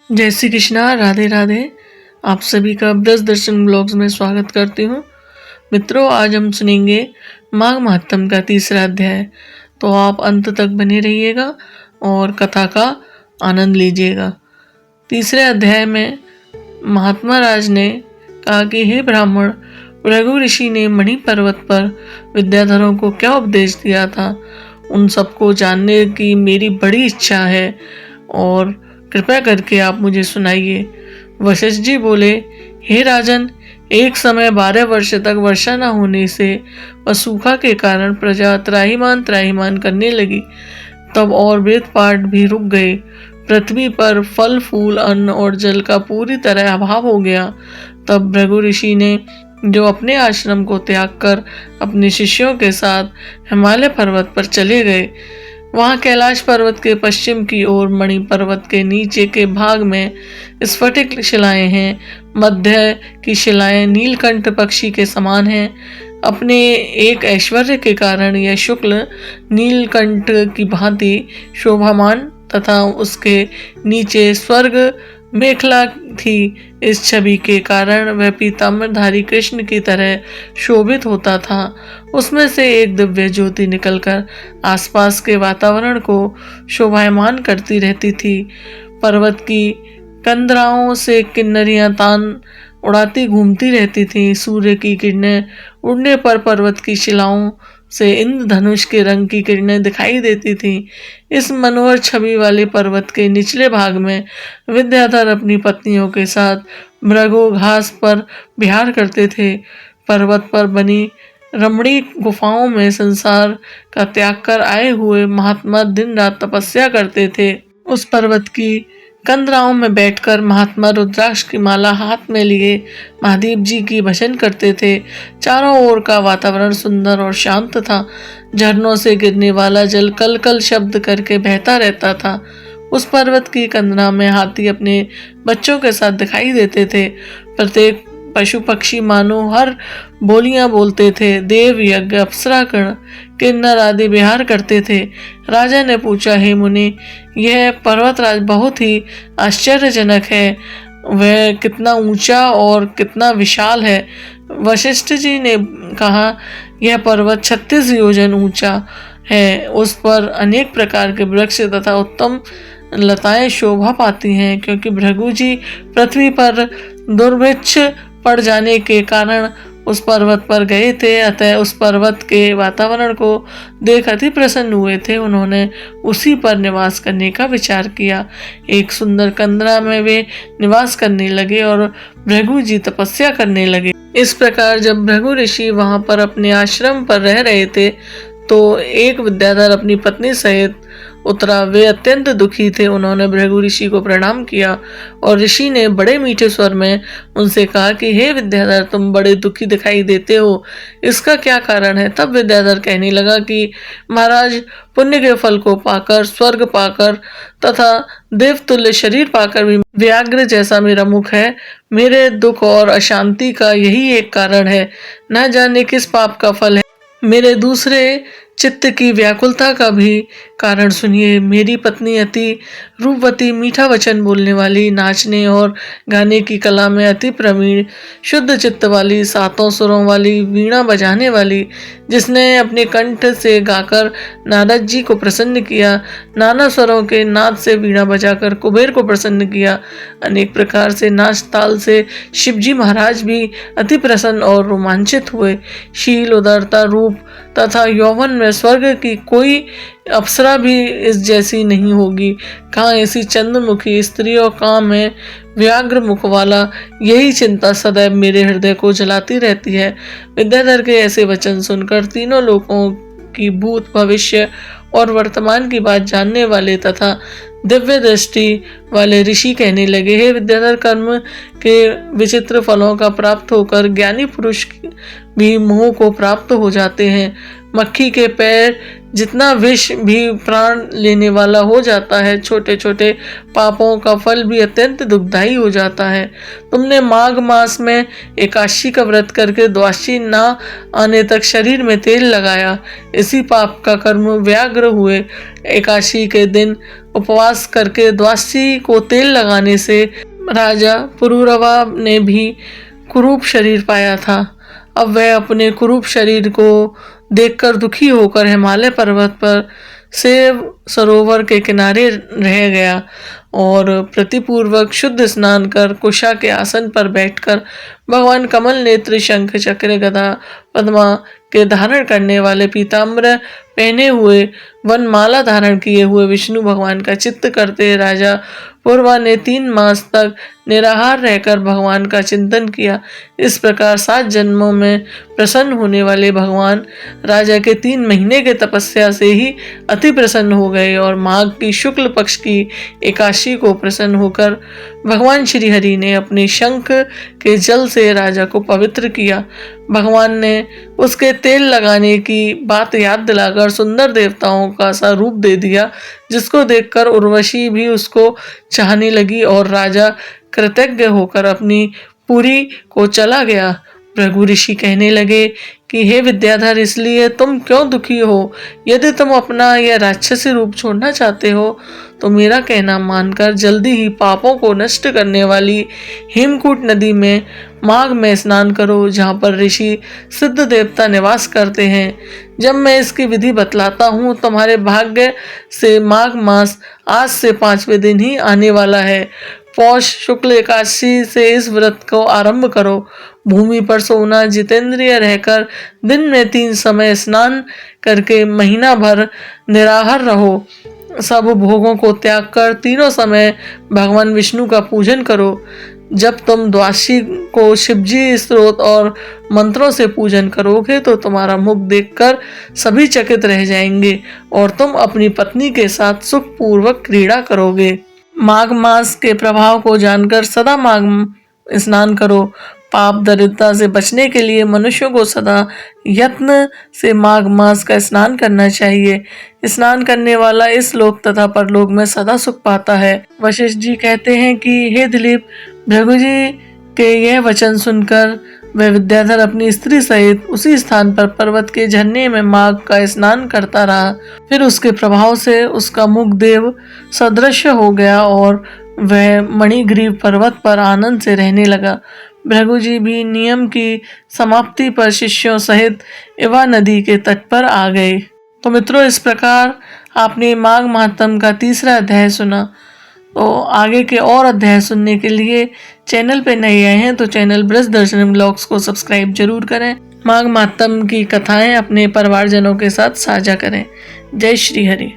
जय श्री कृष्णा, राधे राधे। आप सभी का ब्रज दर्शन ब्लॉग्स में स्वागत करती हूँ। मित्रों, आज हम सुनेंगे माघ महात्म का तीसरा अध्याय, तो आप अंत तक बने रहिएगा और कथा का आनंद लीजिएगा। तीसरे अध्याय में महात्मा राज ने कहा कि हे ब्राह्मण, भृगु ऋषि ने मणि पर्वत पर विद्याधरों को क्या उपदेश दिया था, उन सबको जानने की मेरी बड़ी इच्छा है और कृपया करके आप मुझे सुनाइए। वशिष्ठ जी बोले, हे राजन, एक समय 12 वर्ष तक वर्षा न होने से व सूखा के कारण प्रजा त्राहिमाम करने लगी। तब और वेद पाठ भी रुक गए। पृथ्वी पर फल फूल अन्न और जल का पूरी तरह अभाव हो गया। तब भृगु ऋषि ने, जो अपने आश्रम को त्याग कर अपने शिष्यों के साथ हिमालय पर्वत पर चले गए, वहाँ कैलाश पर्वत के पश्चिम की ओर मणि पर्वत के नीचे के भाग में स्फटिक शिलाएं हैं। मध्य की शिलाएं नीलकंठ पक्षी के समान हैं। अपने एक ऐश्वर्य के कारण यह शुक्ल नीलकंठ की भांति शोभामान तथा उसके नीचे स्वर्ग मेखला थी। इस छवि के कारण वह पीताम्बरधारी कृष्ण की तरह शोभित होता था। उसमें से एक दिव्य ज्योति निकलकर आसपास के वातावरण को शोभायमान करती रहती थी। पर्वत की कंदराओं से किन्नरियां तान उड़ाती घूमती रहती थीं। सूर्य की किरणें उड़ने पर पर्वत की शिलाओं से इंद्रधनुष के रंग की किरणें दिखाई देती थीं। इस मनोहर छवि वाले पर्वत के निचले भाग में विद्याधर अपनी पत्नियों के साथ भृगु घास पर विहार करते थे। पर्वत पर बनी रमणीक गुफाओं में संसार का त्याग कर आए हुए महात्मा दिन रात तपस्या करते थे। उस पर्वत की कंदराओं में बैठकर महात्मा रुद्राक्ष की माला हाथ में लिए महादेव जी की भजन करते थे। चारों ओर का वातावरण सुंदर और शांत था। झरनों से गिरने वाला जल कल कल शब्द करके बहता रहता था। उस पर्वत की कंदरा में हाथी अपने बच्चों के साथ दिखाई देते थे। प्रत्येक पशु पक्षी मानो हर बोलियां बोलते थे। देव यज्ञ अप्सरागण किन्नर आदि विहार करते थे। राजा ने पूछा, हे मुनि, यह पर्वतराज बहुत ही आश्चर्यजनक है। वह कितना ऊंचा और कितना विशाल है। वशिष्ठ जी ने कहा, यह पर्वत 36 योजन ऊंचा है। उस पर अनेक प्रकार के वृक्ष तथा उत्तम लताएं शोभा पाती हैं। क्योंकि भृगु जी पृथ्वी पर दुर्भिक्ष पड़ जाने के कारण उस पर्वत पर गए थे, अतः उस पर्वत के वातावरण को देख अति प्रसन्न हुए थे। उन्होंने उसी पर निवास करने का विचार किया। एक सुंदर कंदरा में वे निवास करने लगे और भृगु जी तपस्या करने लगे। इस प्रकार जब भृगु ऋषि वहां पर अपने आश्रम पर रह रहे थे, तो एक विद्याधर अपनी पत्नी सहित उतरा। वे अत्यंत दुखी थे। उन्होंने भृगु ऋषि को प्रणाम किया और ऋषि ने बड़े मीठे स्वर में उनसे कहा कि हे विद्याधर, तुम बड़े दुखी दिखाई देते हो, इसका क्या कारण है? तब विद्याधर कहने लगा कि महाराज, पुण्य के फल को पाकर, स्वर्ग पाकर तथा देवतुल्य शरीर पाकर भी व्याघ्र जैसा मेरा मुख है। मेरे दुख और अशांति का यही एक कारण है। न जाने किस पाप का फल है। मेरे दूसरे चित्त की व्याकुलता का भी कारण सुनिए। मेरी पत्नी अति रूपवती, मीठा वचन बोलने वाली, नाचने और गाने की कला में अति प्रवीण, शुद्ध चित्त वाली, 7 सुरों वाली, वीणा बजाने वाली, जिसने अपने कंठ से गाकर नारद जी को प्रसन्न किया, नाना स्वरों के नाद से वीणा बजाकर कुबेर को प्रसन्न किया, अनेक प्रकार से नाच ताल से शिवजी महाराज भी अति प्रसन्न और रोमांचित हुए। शील, उदारता, रूप तथा यौवन में स्वर्ग की कोई अप्सरा भी इस जैसी नहीं होगी। कहाँ ऐसी चंद्रमुखी स्त्री और काम है व्याघ्र मुख वाला। यही चिंता सदैव मेरे हृदय को जलाती रहती है। विद्याधर के ऐसे वचन सुनकर तीनों लोकों की भूत, भविष्य और वर्तमान की बात जानने वाले तथा दिव्य दृष्टि वाले ऋषि कहने लगे, हे विद्याधर, कर्म के विचित्र फलों का प्राप्त होकर ज्ञानी पुरुष भी मोह को प्राप्त हो जाते हैं। मक्खी के पैर जितना विष भी प्राण लेने वाला हो जाता है, छोटे छोटे पापों का फल भी अत्यंत दुखदायी हो जाता है। तुमने माघ मास में एकादशी का व्रत करके द्वादशी ना आने तक शरीर में तेल लगाया, इसी पाप का कर्म व्याघ्र हुए। एकादशी के दिन उपवास करके द्वासी को तेल लगाने से राजा पुरूरवा ने भी कुरूप शरीर पाया था। अब वह अपने कुरूप शरीर को देखकर दुखी होकर हिमालय पर्वत पर सेव सरोवर के किनारे रह गया और प्रतिपूर्वक शुद्ध स्नान कर कुशा के आसन पर बैठकर भगवान कमल नेत्र शंख चक्र गदा पद्मा के धारण करने वाले पीताम्बर पहने हुए वनमाला धारण किए हुए विष्णु भगवान का चित्त करते राजा पूर्वा ने 3 मास तक निराहार रहकर भगवान का चिंतन किया। इस प्रकार 7 जन्मों में प्रसन्न होने वाले भगवान राजा के 3 महीने के तपस्या से ही अति प्रसन्न हो गए और माघ की शुक्ल पक्ष की एकादशी को प्रसन्न होकर भगवान श्री हरि ने अपने शंख के जल से राजा को पवित्र किया। भगवान ने उसके तेल लगाने की बात याद दिलाकर सुंदर देवताओं का सा रूप दे दिया, जिसको देखकर उर्वशी भी उसको चाहने लगी और राजा कृतज्ञ होकर अपनी पुरी को चला गया। भृगु ऋषि कहने लगे कि हे विद्याधर, इसलिए तुम क्यों दुखी हो? यदि तुम अपना यह राक्षसी रूप छोड़ना चाहते हो तो मेरा कहना मानकर जल्दी ही पापों को नष्ट करने वाली हेमकूट नदी में माघ में स्नान करो, जहाँ पर ऋषि सिद्ध देवता निवास करते हैं। जब मैं इसकी विधि बतलाता हूँ, तुम्हारे भाग्य से माघ मास आज से 5वें दिन ही आने वाला है। पौष शुक्ल एकादशी से इस व्रत को आरंभ करो। भूमि पर सोना, जितेंद्रिय रहकर दिन में 3 समय स्नान करके महीना भर निराहार रहो। सब भोगों को त्याग कर तीनों समय भगवान विष्णु का पूजन करो। जब तुम द्वादशी को शिवजी स्त्रोत और मंत्रों से पूजन करोगे तो तुम्हारा मुख देखकर सभी चकित रह जाएंगे और तुम अपनी पत्नी के साथ सुखपूर्वक क्रीड़ा करोगे। माघ मास के प्रभाव को जानकर सदा माघ स्नान करो। पाप दरिद्रता से बचने के लिए मनुष्यों को सदा यत्न से माघ मास का स्नान करना चाहिए। स्नान करने वाला इस लोक तथा परलोक में सदा सुख पाता है। वशिष्ठ जी कहते हैं कि हे दिलीप, भृगु जी के यह वचन सुनकर वह विद्याधर अपनी स्त्री सहित उसी स्थान पर पर्वत के झरने में माघ का स्नान करता रहा। फिर उसके प्रभाव से उसका मुख देव सदृश हो गया और वह मणिग्रीव पर्वत पर आनंद से रहने लगा। भृगु जी भी नियम की समाप्ति पर शिष्यों सहित इवा नदी के तट पर आ गए। तो मित्रों, इस प्रकार आपने माघ महात्म का 3रा अध्याय सुना। तो आगे के और अध्याय सुनने के लिए चैनल पे नए आए हैं तो चैनल ब्रजदर्शन ब्लॉग्स को सब्सक्राइब जरूर करें। माघ महात्म की कथाएं अपने परिवारजनों के साथ साझा करें। जय श्री हरि।